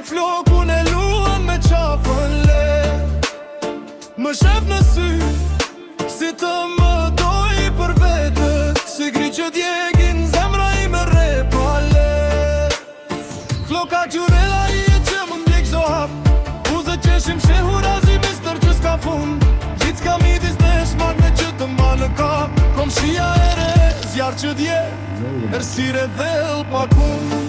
prek flokun e luan me qafën le. Më shef në sy, si të më doj për vete, si gri që djegin zemra i me re pale. Floka gjurela i e që më ndjek zo hap, uzë qeshim shehu razi mister që s'ka fund. Gjithë s'ka midis në shmak me që të mba në kap. Kom shia ere, zjarë që dje, ersire dhell pakun.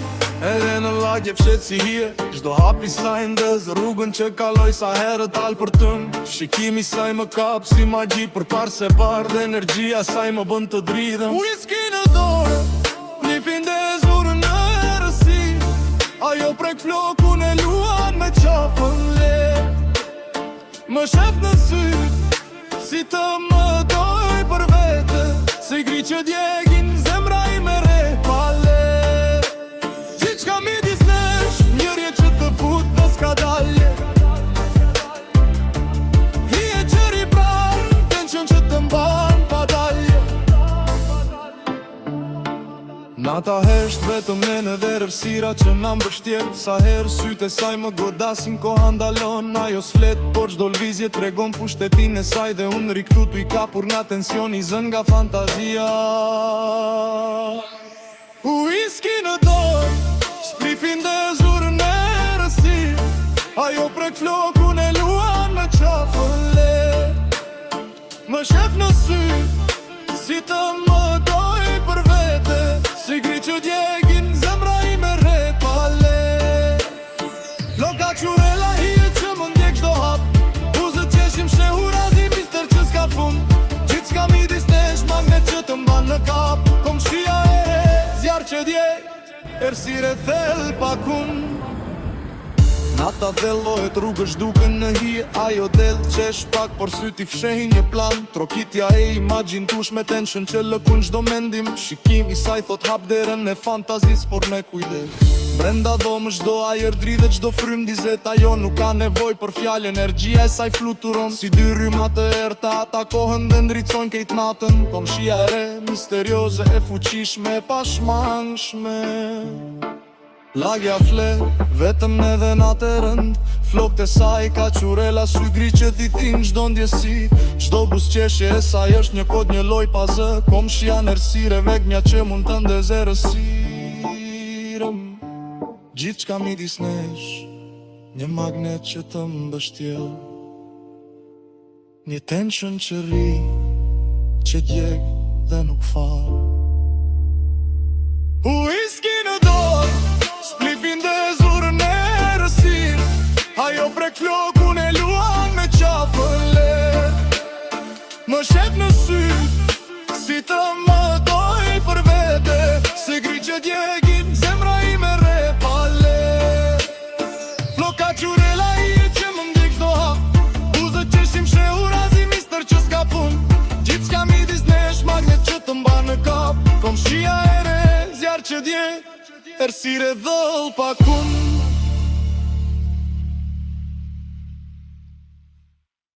Edhe në lagje pshet si hije, çdo hapi saj ndëz rrugën që kaloj sa herët al për tëm. Shikimi saj më kap si magji për parë se parë, dhe energjia saj më bën të dridhem. Whisky në dorë, një finde zurë në erësi, ajo prek flokun e luan me qafën le. Më shef në sy, si të më doj për vete, si gri që djegin zemra i me re pale. Qka midis nesh, njërje që të fut dhe s'ka dalje. Hije qëri prar, tension që të mban pa dalje. Nata hesht vetëm nene dhe rërsira që na mbështjet. Sa herë sytë e saj më godasin, koha ndalon, ajo s'flet, por çdo lvizje tregon pushtetin e saj. Dhe unë riktu t'u i kapur nga tension, i zën nga fantazia. Whisky në dorë, sprifin dhe zurën e rësi, ajo prek flokun e luan me qafën le. Më shef në sy, si të më doj për vete, si gri që djegin zemra i me re pale. Floka qurela hije që më ndjek çdo hap, uzët qeshim shehu razi mister që s'ka fund. Gjithë s'ka midis nesh magnet që të mban në kap. Kom shia ere, zjarë që djeg, ersire thell pakun. Nata dhellohet rrugësh duken në hije, ajo del qesh pak por syti fshehin një plan. Trokitja e imagjin tush me tension që lëkun çdo mendim. Shikimi saj thot hap derën e fantazis por me kujdes. Brenda dhomësh çdo ajër dridhet, çdo frym dizet, ajo nuk ka nevoj për fjalë, energjia e saj fluturon. Si dy rryma të errta atakohen dhe ndricojnë kejt natën. Kom shia e re, misterioze e fuqishme e pashmangshme. Lagja flet, vetëm edhe natë e rënd, flokët e saj ka qurela sy gri që t'i thin çdo ndjesi. Çdo buzëqeshje e saj është një kod, një loj pa zë. Kom shia në ersire vegnja që mund të ndeze rësirëm. Gjithë qka midis nesh, një magnet që të mbështjell, një tension që ri, që djeg dhe nuk fal. Whisky në dorë, splifin dhe zurën e rësir, ajo prek flokun e luan me qafën le. Më shef në sy, si të më doj për vete, si gri që djegin zemra i me re pale. Floka qurela i e që më ndjek çdo hap, uzët qeshim shehu razi mister që s'ka fund. Gjithë s'ka midis nesh magnet që të mba në kap. Kom shia ere, zjarë që dje, ersire dhëll pakun.